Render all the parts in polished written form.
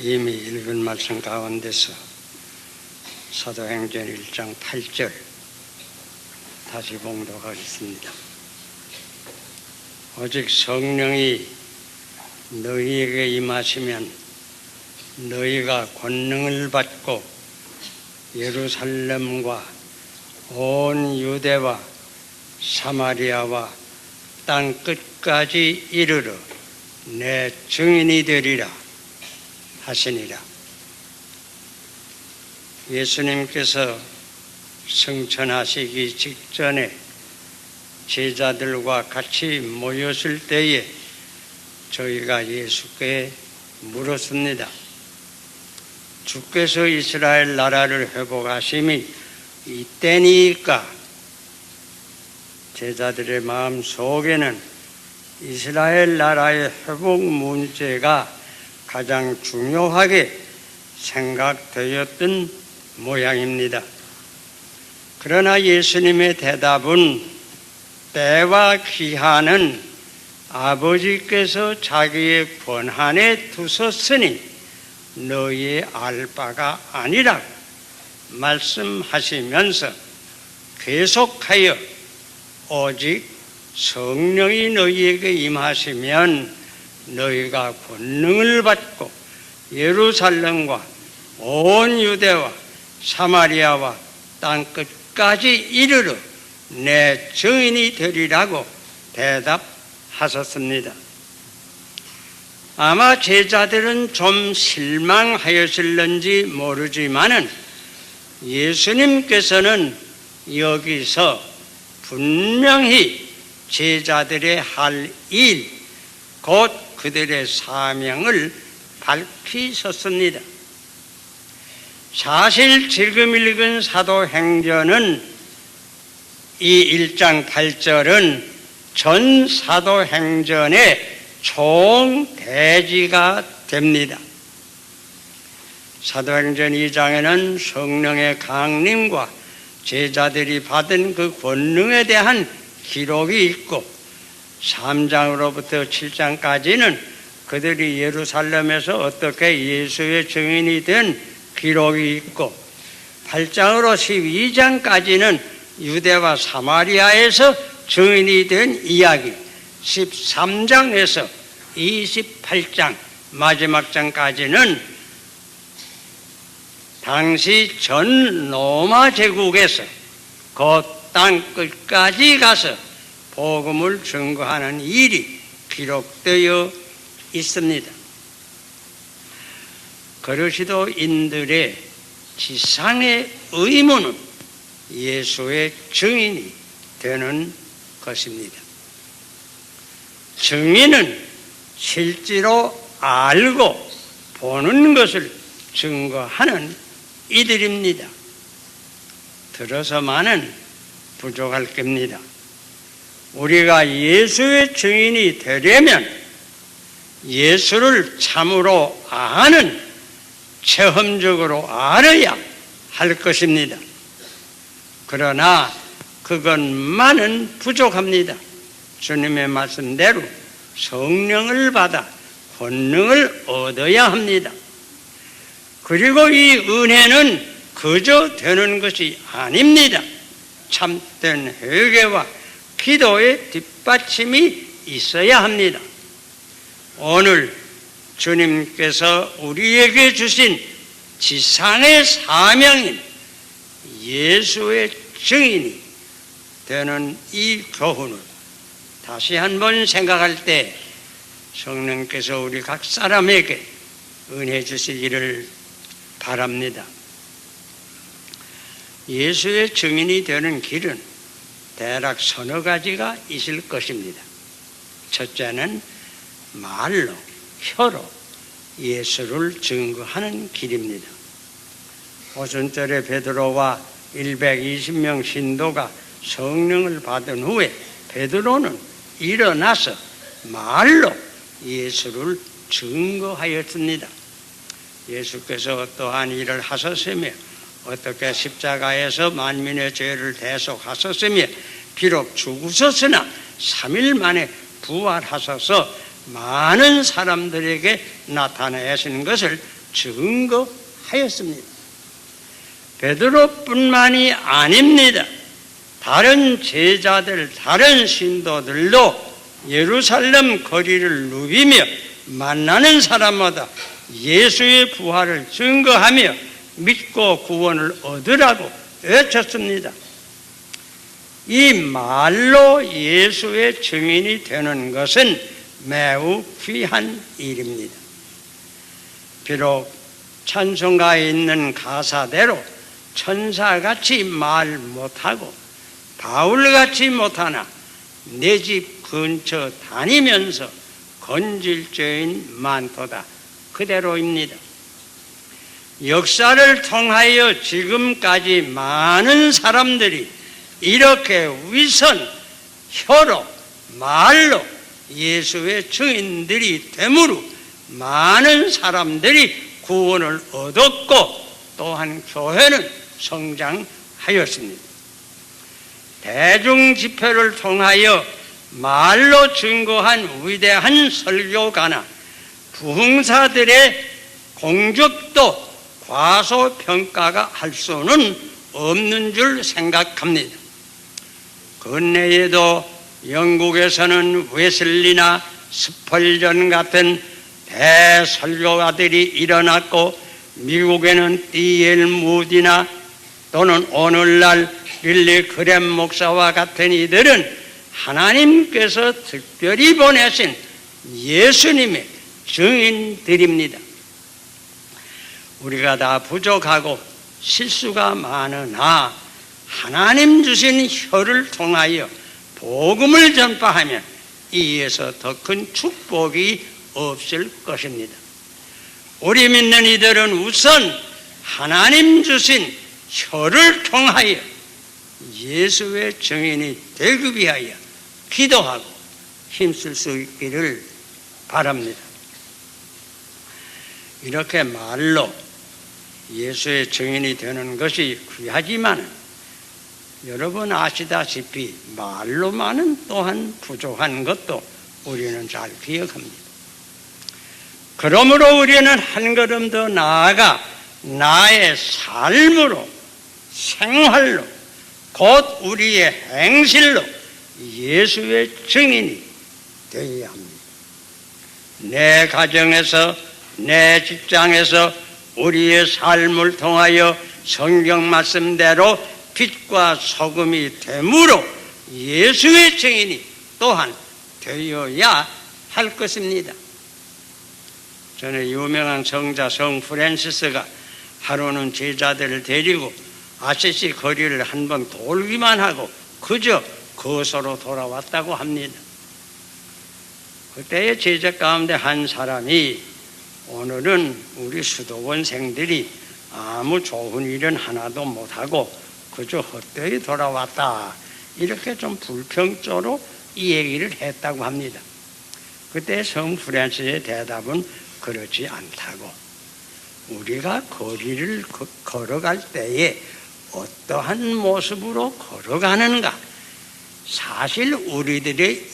이미 읽은 말씀 가운데서 사도행전 1장 8절 다시 봉독하겠습니다. 오직 성령이 너희에게 임하시면 너희가 권능을 받고 예루살렘과 온 유대와 사마리아와 땅 끝까지 이르러 내 증인이 되리라 하시니라. 예수님께서 승천하시기 직전에 제자들과 같이 모였을 때에 저희가 예수께 물었습니다. 주께서 이스라엘 나라를 회복하심이 이때니까? 제자들의 마음 속에는 이스라엘 나라의 회복 문제가 가장 중요하게 생각되었던 모양입니다. 그러나 예수님의 대답은 때와 기한은 아버지께서 자기의 권한에 두셨으니 너희의 알 바가 아니라고 말씀하시면서 계속하여 오직 성령이 너희에게 임하시면 너희가 권능을 받고 예루살렘과 온 유대와 사마리아와 땅 끝까지 이르러 내 증인이 되리라고 대답하셨습니다. 아마 제자들은 좀 실망하였을는지 모르지만은 예수님께서는 여기서 분명히 제자들의 할 일, 곧 그들의 사명을 밝히셨습니다. 사실 지금 읽은 사도행전은 이 1장 8절은 전 사도행전의 총대지가 됩니다. 사도행전 2장에는 성령의 강림과 제자들이 받은 그 권능에 대한 기록이 있고 3장으로부터 7장까지는 그들이 예루살렘에서 어떻게 예수의 증인이 된 기록이 있고 8장으로 12장까지는 유대와 사마리아에서 증인이 된 이야기, 13장에서 28장 마지막 장까지는 당시 전 로마 제국에서 그 땅 끝까지 가서 복음을 증거하는 일이 기록되어 있습니다. 그리스도인들의 지상의 의무는 예수의 증인이 되는 것입니다. 증인은 실제로 알고 보는 것을 증거하는 이들입니다. 들어서만은 부족할 겁니다. 우리가 예수의 증인이 되려면 예수를 참으로 아는, 체험적으로 알아야 할 것입니다. 그러나 그것만은 부족합니다. 주님의 말씀대로 성령을 받아 권능을 얻어야 합니다. 그리고 이 은혜는 그저 되는 것이 아닙니다. 참된 회개와 기도의 뒷받침이 있어야 합니다. 오늘 주님께서 우리에게 주신 지상의 사명인 예수의 증인이 되는 이 교훈을 다시 한번 생각할 때 성령께서 우리 각 사람에게 은혜 주시기를 바랍니다. 예수의 증인이 되는 길은 대략 서너 가지가 있을 것입니다. 첫째는 말로, 혀로 예수를 증거하는 길입니다. 오순절에 베드로와 120명 신도가 성령을 받은 후에 베드로는 일어나서 말로 예수를 증거하였습니다. 예수께서 어떠한 일을 하셨으며 어떻게 십자가에서 만민의 죄를 대속하셨으며 비록 죽으셨으나 3일 만에 부활하셔서 많은 사람들에게 나타내시는 것을 증거하였습니다. 베드로뿐만이 아닙니다. 다른 제자들, 다른 신도들도 예루살렘 거리를 누비며 만나는 사람마다 예수의 부활을 증거하며 믿고 구원을 얻으라고 외쳤습니다. 이 말로 예수의 증인이 되는 것은 매우 귀한 일입니다. 비록 찬송가에 있는 가사대로 천사같이 말 못하고 바울같이 못하나 내 집 근처 다니면서 건질 죄인 많도다, 그대로입니다. 역사를 통하여 지금까지 많은 사람들이 이렇게 위선, 혀로, 말로 예수의 증인들이 되므로 많은 사람들이 구원을 얻었고 또한 교회는 성장하였습니다. 대중 집회를 통하여 말로 증거한 위대한 설교가나 부흥사들의 공적도 과소평가가 할 수는 없는 줄 생각합니다. 근래에도 영국에서는 웨슬리나 스펄전 같은 대설교가들이 일어났고, 미국에는 D.L. 무디나 또는 오늘날 빌리 그램 목사와 같은 이들은 하나님께서 특별히 보내신 예수님의 증인들입니다. 우리가 다 부족하고 실수가 많으나 하나님 주신 혀를 통하여 복음을 전파하면 이에서 더 큰 축복이 없을 것입니다. 우리 믿는 이들은 우선 하나님 주신 혀를 통하여 예수의 증인이 되기 위하여 기도하고 힘쓸 수 있기를 바랍니다. 이렇게 말로 예수의 증인이 되는 것이 귀하지만 여러분 아시다시피 말로만은 또한 부족한 것도 우리는 잘 기억합니다. 그러므로 우리는 한 걸음 더 나아가 나의 삶으로, 생활로, 곧 우리의 행실로 예수의 증인이 되어야 합니다. 내 가정에서, 내 직장에서 우리의 삶을 통하여 성경 말씀대로 빛과 소금이 되므로 예수의 증인이 또한 되어야 할 것입니다. 전에 유명한 성자 성 프란시스가 하루는 제자들을 데리고 아시시 거리를 한번 돌기만 하고 그저 거소로 돌아왔다고 합니다. 그때의 제자 가운데 한 사람이 오늘은 우리 수도원생들이 아무 좋은 일은 하나도 못하고 그저 헛되이 돌아왔다, 이렇게 좀 불평조로 이 얘기를 했다고 합니다. 그때 성 프란시스의 대답은 그렇지 않다고, 우리가 거리를 걸어갈 때에 어떠한 모습으로 걸어가는가, 사실 우리들의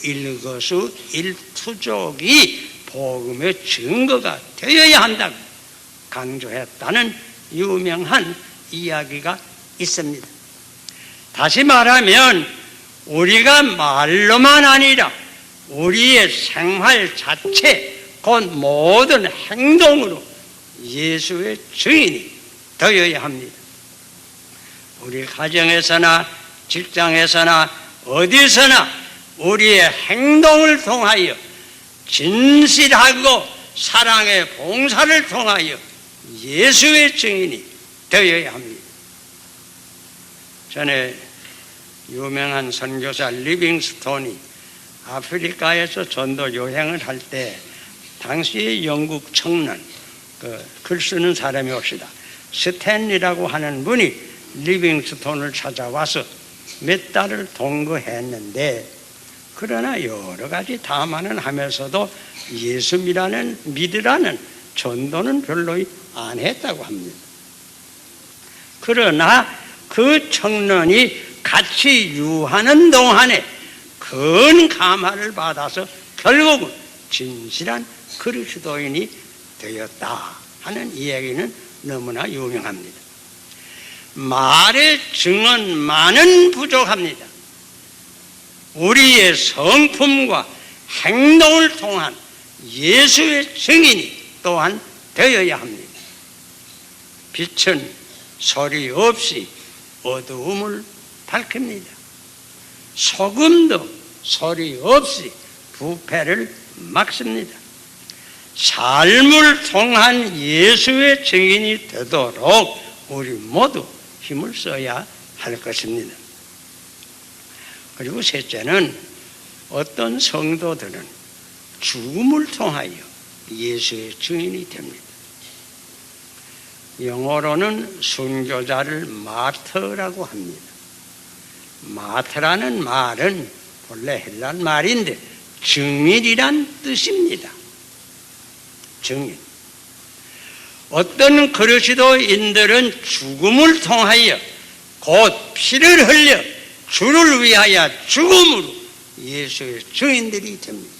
일거수일투족이 복음의 증거가 되어야 한다고 강조했다는 유명한 이야기가 있습니다. 다시 말하면 우리가 말로만 아니라 우리의 생활 자체, 곧 모든 행동으로 예수의 증인이 되어야 합니다. 우리 가정에서나 직장에서나 어디서나 우리의 행동을 통하여 진실하고 사랑의 봉사를 통하여 예수의 증인이 되어야 합니다. 전에 유명한 선교사 리빙스톤이 아프리카에서 전도 여행을 할 때 당시의 영국 청년, 글 쓰는 사람이 옵시다. 스탠리라고 하는 분이 리빙스톤을 찾아와서 몇 달을 동거했는데, 그러나 여러 가지 담화는 하면서도 예수 믿으라는 전도는 별로 안 했다고 합니다. 그러나 그 청년이 같이 유하는 동안에 큰 감화를 받아서 결국은 진실한 그리스도인이 되었다, 하는 이야기는 너무나 유명합니다. 말의 증언만은 부족합니다. 우리의 성품과 행동을 통한 예수의 증인이 또한 되어야 합니다. 빛은 소리 없이 어두움을 밝힙니다. 소금도 소리 없이 부패를 막습니다. 삶을 통한 예수의 증인이 되도록 우리 모두 힘을 써야 할 것입니다. 그리고 셋째는 어떤 성도들은 죽음을 통하여 예수의 증인이 됩니다. 영어로는 순교자를 마터라고 합니다. 마터라는 말은 본래 헬라 말인데 증인이란 뜻입니다. 증인. 어떤 그리스도인들은 죽음을 통하여 곧 피를 흘려 주를 위하여 죽음으로 예수의 증인들이 됩니다.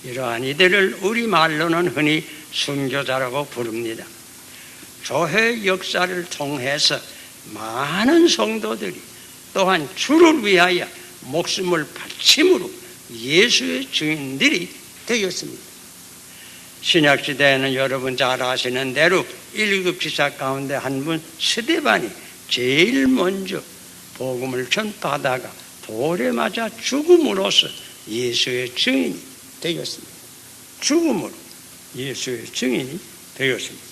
이러한 이들을 우리말로는 흔히 순교자라고 부릅니다. 교회 역사를 통해서 많은 성도들이 또한 주를 위하여 목숨을 바침으로 예수의 증인들이 되었습니다. 신약시대에는 여러분 잘 아시는 대로 1급 지사 가운데 한 분 스데반이 제일 먼저 복음을 전파하다가 돌에 맞아 죽음으로써 예수의 증인이 되었습니다. 죽음으로 예수의 증인이 되었습니다.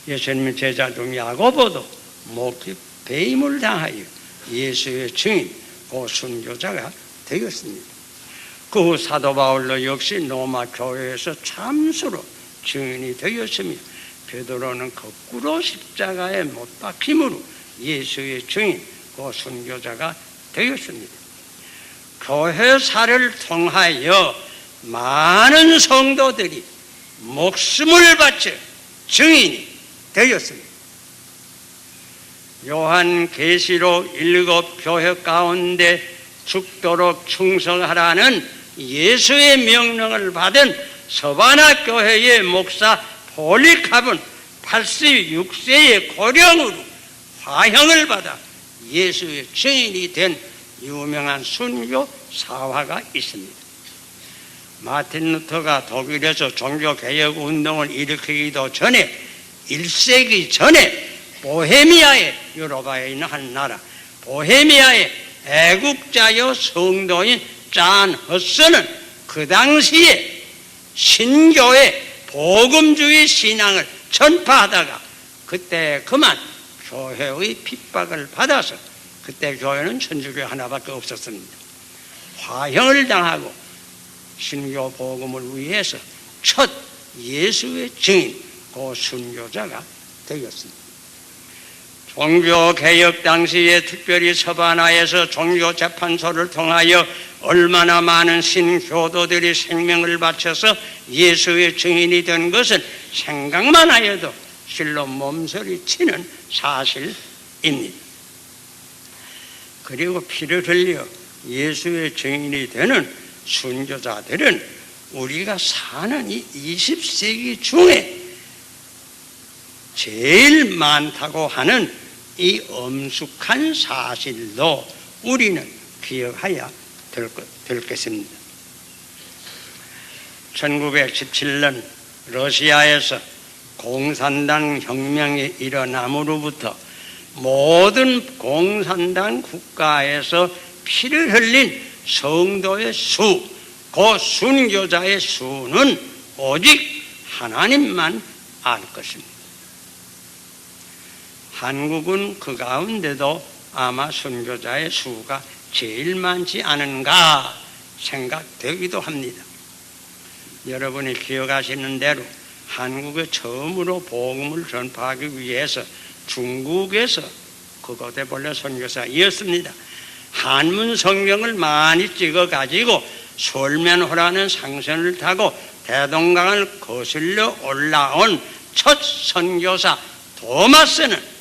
예수님의 제자 중 야고보도 목에 배임을 당하여 예수의 증인, 그 순교자가 되었습니다. 그 후 사도 바울도 역시 로마 교회에서 참수로 증인이 되었으며 베드로는 거꾸로 십자가에 못 박힘으로 예수의 증인, 그 순교자가 되었습니다. 교회사를 통하여 많은 성도들이 목숨을 바쳐 증인이 되었습니다. 요한계시록 7교회 가운데 죽도록 충성하라는 예수의 명령을 받은 서바나 교회의 목사 폴리캅은 86세의 고령으로 화형을 받아 예수의 증인이 된 유명한 순교 사화가 있습니다. 마틴 루터가 독일에서 종교개혁 운동을 일으키기도 전에 1세기 전에 보헤미아의, 유로파에 있는 한 나라 보헤미아의 애국자여 성도인 잔 허스는 그 당시에 신교의 복음주의 신앙을 전파하다가 그때 그만 교회의 핍박을 받아서 그때 교회는 천주교 하나밖에 없었습니다. 화형을 당하고 신교 복음을 위해서 첫 예수의 증인, 그 순교자가 되었습니다. 종교개혁 당시에 특별히 서바나에서 종교재판소를 통하여 얼마나 많은 신교도들이 생명을 바쳐서 예수의 증인이 된 것은 생각만 하여도 실로 몸서리 치는 사실입니다. 그리고 피를 흘려 예수의 증인이 되는 순교자들은 우리가 사는 이 20세기 중에 제일 많다고 하는 이 엄숙한 사실도 우리는 기억해야 될 것입니다. 1917년 러시아에서 공산당 혁명이 일어남으로부터 모든 공산당 국가에서 피를 흘린 성도의 수, 그 순교자의 수는 오직 하나님만 알 것입니다. 한국은 그 가운데도 아마 순교자의 수가 제일 많지 않은가 생각되기도 합니다. 여러분이 기억하시는 대로 한국에 처음으로 복음을 전파하기 위해서 중국에서 그곳에 본래 선교사이었습니다. 한문 성경을 많이 찍어가지고 솔면호라는 상선을 타고 대동강을 거슬러 올라온 첫 선교사 도마스는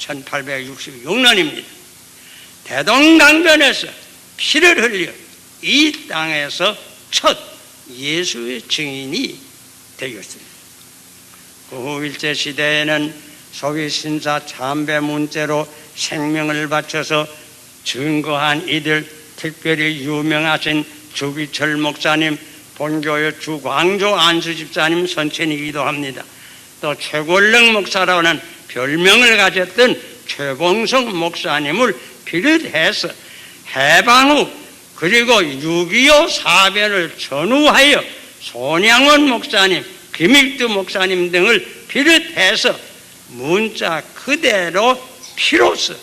1866년입니다. 대동강변에서 피를 흘려 이 땅에서 첫 예수의 증인이 되었습니다. 그 후 일제시대에는 소위 신사 참배 문제로 생명을 바쳐서 증거한 이들, 특별히 유명하신 주기철 목사님, 본교의 주광조 안수집사님 선친이기도 합니다. 또 최골능 목사라는 별명을 가졌던 최봉성 목사님을 비롯해서 해방 후 그리고 6.25 사변을 전후하여 손양원 목사님, 김익두 목사님 등을 비롯해서 문자 그대로 피로써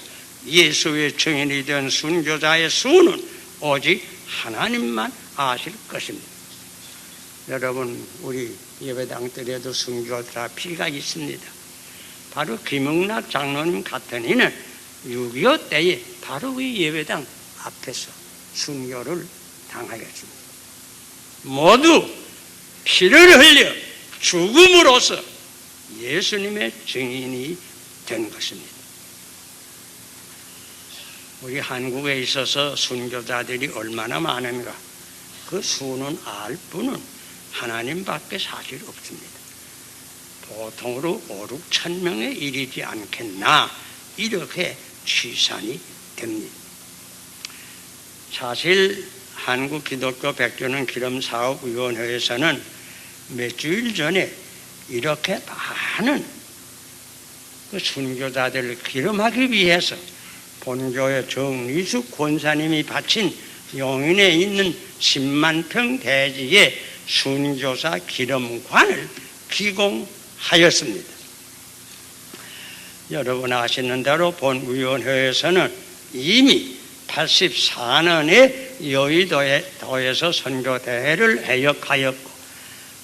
예수의 증인이 된 순교자의 수는 오직 하나님만 아실 것입니다. 여러분, 우리 예배당들에도 순교자 피가 있습니다. 바로 김영락 장로님 같은 이는 6.25 때에 바로 이 예배당 앞에서 순교를 당하였습니다. 모두 피를 흘려 죽음으로써 예수님의 증인이 된 것입니다. 우리 한국에 있어서 순교자들이 얼마나 많은가, 그 수는 알 뿐은 하나님밖에 사실 없습니다. 보통으로 5,6천 명에 이르지 않겠나 이렇게 추산이 됩니다. 사실 한국 기독교 백주년 기념사업위원회에서는 몇 주일 전에 이렇게 많은 그 순교자들을 기념하기 위해서 본교의 정리숙 권사님이 바친 용인에 있는 10만 평 대지에 순교자 기념관을 기공하였습니다. 여러분 아시는 대로 본위원회에서는 이미 84년에 여의도에서 선교대회를 개혁하였고,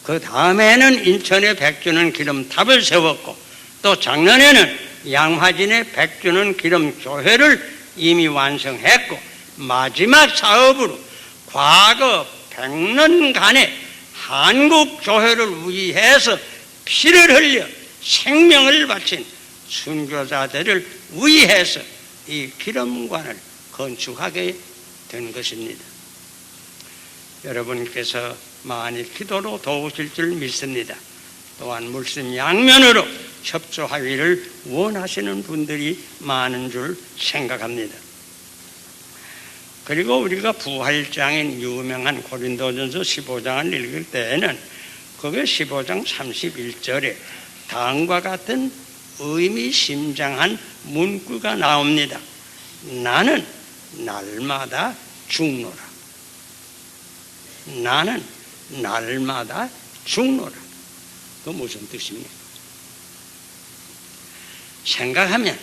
그 다음에는 인천에 100주년 기념탑을 세웠고, 또 작년에는 양화진에 100주년 기념교회를 이미 완성했고, 마지막 사업으로 과거 100년간의 한국교회를 위해서 피를 흘려 생명을 바친 순교자들을 위해서 이 기념관을 건축하게 된 것입니다. 여러분께서 많이 기도로 도우실 줄 믿습니다. 또한 물심 양면으로 협조하기를 원하시는 분들이 많은 줄 생각합니다. 그리고 우리가 부활장인 유명한 고린도전서 15장을 읽을 때에는 그게 15장 31절에 다음과 같은 의미심장한 문구가 나옵니다. 나는 날마다 죽노라. 나는 날마다 죽노라. 그 무슨 뜻입니까? 생각하면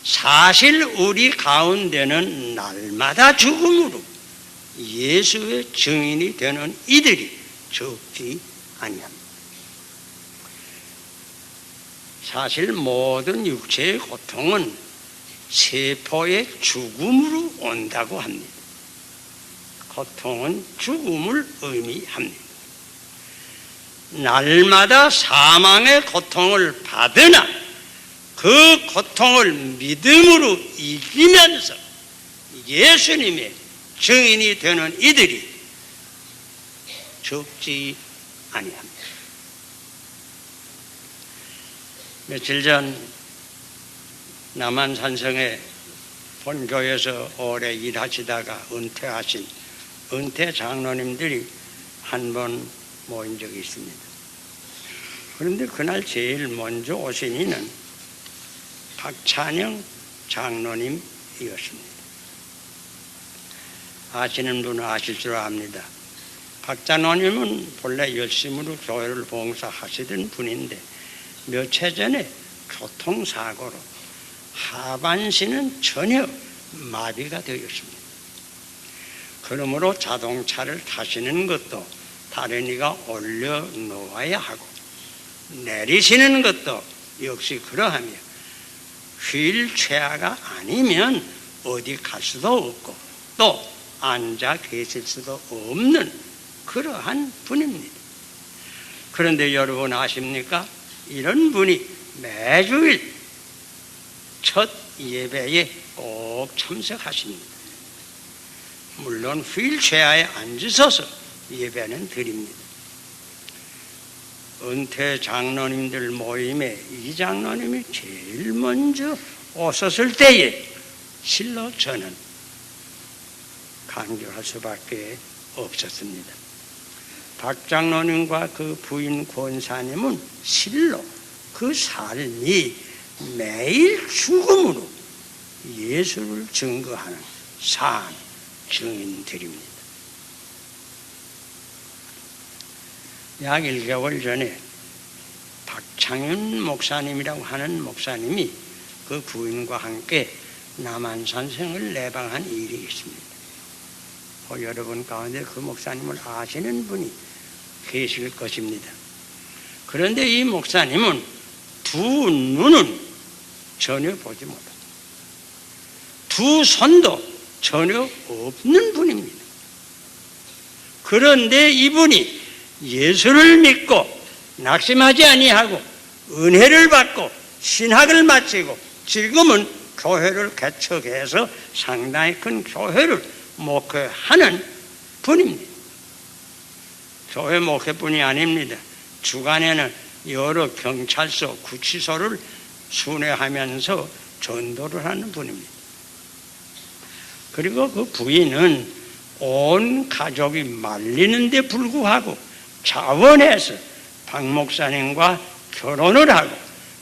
사실 우리 가운데는 날마다 죽음으로 예수의 증인이 되는 이들이 적지 아니합니다. 사실 모든 육체의 고통은 세포의 죽음으로 온다고 합니다. 고통은 죽음을 의미합니다. 날마다 사망의 고통을 받으나 그 고통을 믿음으로 이기면서 예수님의 증인이 되는 이들이 적지 아니합니다. 며칠 전 남한산성에 본교에서 오래 일하시다가 은퇴하신 은퇴 장로님들이 한 번 모인 적이 있습니다. 그런데 그날 제일 먼저 오신 이는 박찬영 장로님이었습니다. 아시는 분은 아실 줄 압니다. 박 장로님은 본래 열심으로 교회를 봉사하시던 분인데 며칠 전에 교통사고로 하반신은 전혀 마비가 되었습니다. 그러므로 자동차를 타시는 것도 다른 이가 올려놓아야 하고 내리시는 것도 역시 그러하며 휠체어가 아니면 어디 갈 수도 없고 또 앉아 계실 수도 없는 그러한 분입니다. 그런데 여러분 아십니까? 이런 분이 매주일 첫 예배에 꼭 참석하십니다. 물론 휠체어에 앉으셔서 예배는 드립니다. 은퇴 장로님들 모임에 이 장로님이 제일 먼저 오셨을 때에 실로 저는 강조할 수밖에 없었습니다. 박 장로님과 그 부인 권사님은 실로 그 삶이 매일 죽음으로 예수를 증거하는 산 증인들입니다. 약 1개월 전에 박창윤 목사님이라고 하는 목사님이 그 부인과 함께 남한산성을 내방한 일이 있습니다. 여러분 가운데 그 목사님을 아시는 분이 계실 것입니다. 그런데 이 목사님은 두 눈은 전혀 보지 못합니다. 두 손도 전혀 없는 분입니다. 그런데 이분이 예수를 믿고 낙심하지 아니하고 은혜를 받고 신학을 마치고 지금은 교회를 개척해서 상당히 큰 교회를 목회하는 분입니다. 교회 목회뿐이 아닙니다. 주간에는 여러 경찰서, 구치소를 순회하면서 전도를 하는 분입니다. 그리고 그 부인은 온 가족이 말리는데 불구하고 자원해서 박 목사님과 결혼을 하고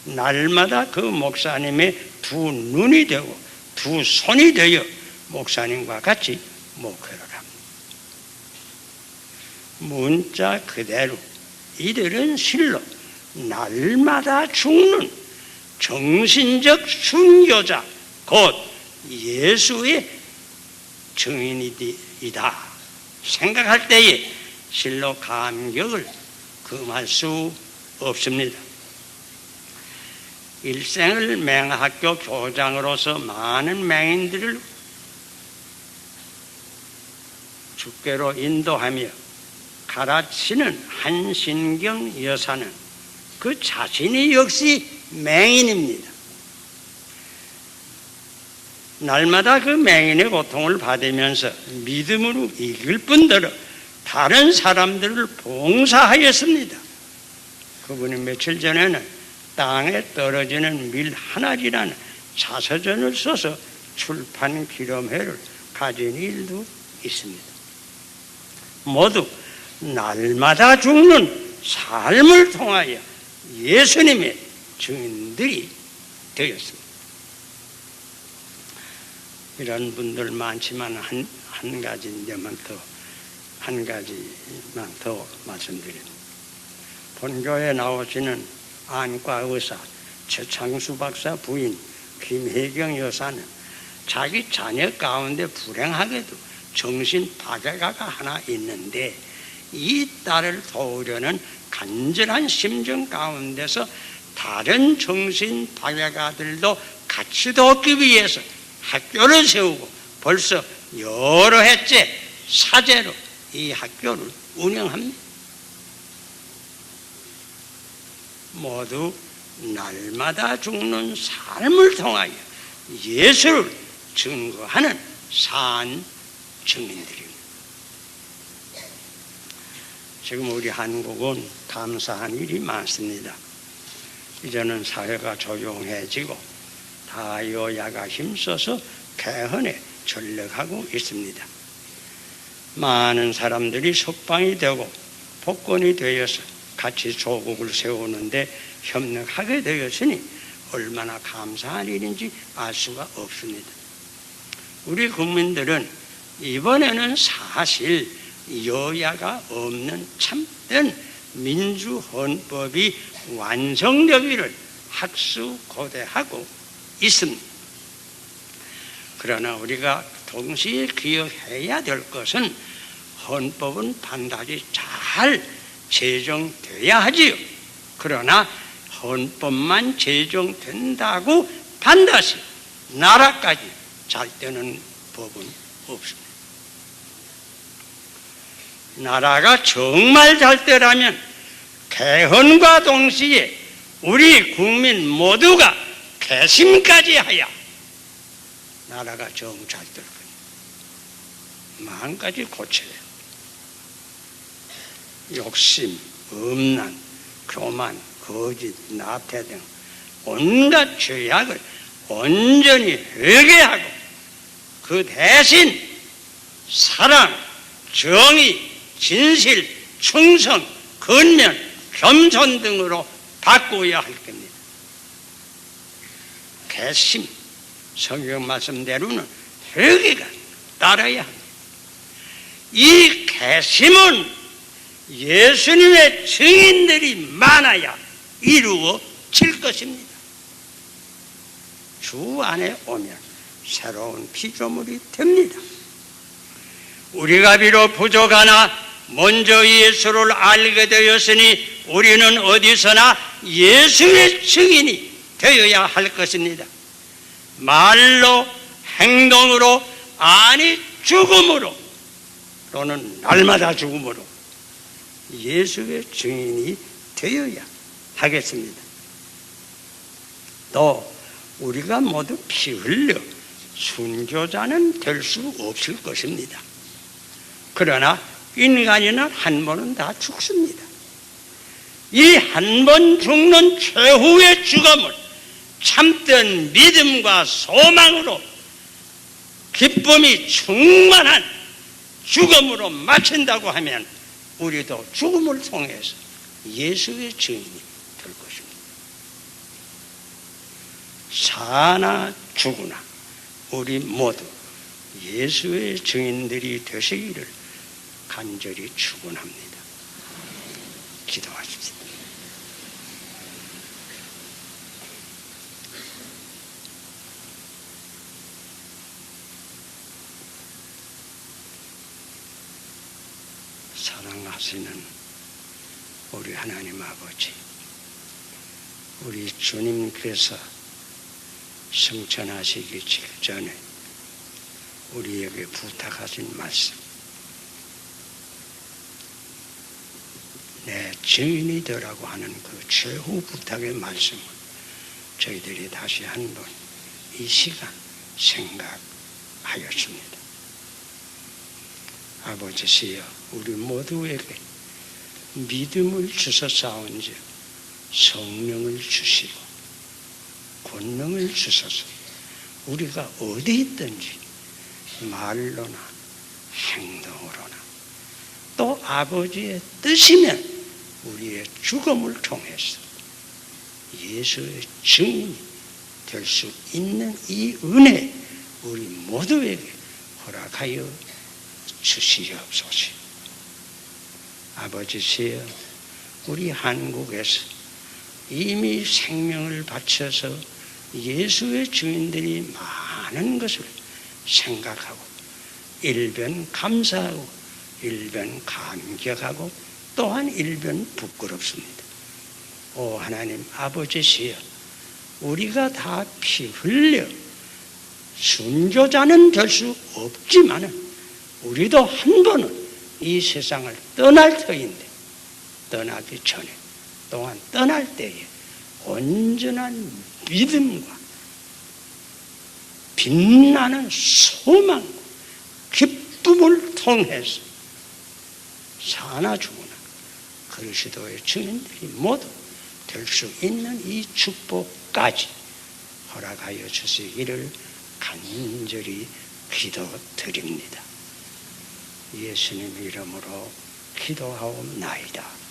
날마다 그 목사님의 두 눈이 되고 두 손이 되어 목사님과 같이 목회를 합니다. 문자 그대로 이들은 실로 날마다 죽는 정신적 순교자 곧 예수의 증인이다 생각할 때에 실로 감격을 금할 수 없습니다. 일생을 맹학교 교장으로서 많은 맹인들을 주께로 인도하며 가르치는 한신경 여사는 그 자신이 역시 맹인입니다. 날마다 그 맹인의 고통을 받으면서 믿음으로 이길 뿐더러 다른 사람들을 봉사하였습니다. 그분이 며칠 전에는 땅에 떨어지는 밀 한 알이라는 자서전을 써서 출판 기념회를 가진 일도 있습니다. 모두 날마다 죽는 삶을 통하여 예수님의 증인들이 되었습니다. 이런 분들 많지만 한 가지만 더 말씀드립니다. 본교에 나오시는 안과 의사 최창수 박사 부인 김혜경 여사는 자기 자녀 가운데 불행하게도 정신 박애가가 하나 있는데 이 딸을 도우려는 간절한 심정 가운데서 다른 정신 박애가들도 같이 돕기 위해서 학교를 세우고 벌써 여러 해째 사제로 이 학교를 운영합니다. 모두 날마다 죽는 삶을 통하여 예수를 증거하는 산 증인들입니다. 지금 우리 한국은 감사한 일이 많습니다. 이제는 사회가 조용해지고 다 여야가 힘써서 개헌에 전력하고 있습니다. 많은 사람들이 석방이 되고 복권이 되어서 같이 조국을 세우는데 협력하게 되었으니 얼마나 감사한 일인지 알 수가 없습니다. 우리 국민들은 이번에는 사실 여야가 없는 참된 민주헌법이 완성되기를 학수고대하고 있습니다. 그러나 우리가 동시에 기억해야 될 것은 헌법은 반드시 잘 제정돼야 하지요. 그러나 헌법만 제정된다고 반드시 나라까지 잘 되는 법은 없습니다. 나라가 정말 잘 되라면 개헌과 동시에 우리 국민 모두가 개심까지 하여 나라가 정 잘 될 거예요. 마음까지 고쳐야 해요. 욕심, 엄난, 교만, 거짓, 나태 등 온갖 죄악을 온전히 회개하고 그 대신 사랑, 정의, 진실, 충성, 근면, 겸손 등으로 바꾸어야 할 겁니다. 개심, 성경 말씀대로는 회개가 따라야 합니다. 이 개심은 예수님의 증인들이 많아야 이루어질 것입니다. 주 안에 오면 새로운 피조물이 됩니다. 우리가 비록 부족하나 먼저 예수를 알게 되었으니 우리는 어디서나 예수의 증인이 되어야 할 것입니다. 말로, 행동으로, 아니 죽음으로, 또는 날마다 죽음으로 예수의 증인이 되어야 하겠습니다. 또 우리가 모두 피 흘려 순교자는 될 수 없을 것입니다. 그러나 인간이는 한 번은 다 죽습니다. 이 한 번 죽는 최후의 죽음을 참된 믿음과 소망으로 기쁨이 충만한 죽음으로 마친다고 하면 우리도 죽음을 통해서 예수의 증인이 될 것입니다. 사나 죽으나 우리 모두 예수의 증인들이 되시기를 간절히 축원합니다. 기도하십시오. 사랑하시는 우리 하나님 아버지, 우리 주님께서 승천하시기 직전에 우리에게 부탁하신 말씀, 내 증인이 되라고 하는 그 최후 부탁의 말씀을 저희들이 다시 한번 이 시간 생각하였습니다. 아버지시여, 우리 모두에게 믿음을 주셔사온즉 성령을 주시고 권능을 주셔서 우리가 어디 있든지 말로나 행동으로나 또 아버지의 뜻이면 우리의 죽음을 통해서 예수의 증인이 될 수 있는 이 은혜 우리 모두에게 허락하여 주시옵소서. 아버지시여, 우리 한국에서 이미 생명을 바쳐서 예수의 증인들이 많은 것을 생각하고 일변 감사하고 일변 감격하고 또한 일변 부끄럽습니다. 오 하나님 아버지시여, 우리가 다 피 흘려 순교자는 될 수 없지만은 우리도 한 번은 이 세상을 떠날 터인데 떠나기 전에 또한 떠날 때에 온전한 믿음과 빛나는 소망과 기쁨을 통해서 사나 죽으나 그리스도의 증인들이 모두 될 수 있는 이 축복까지 허락하여 주시기를 간절히 기도드립니다. 예수님 이름으로 기도하옵나이다.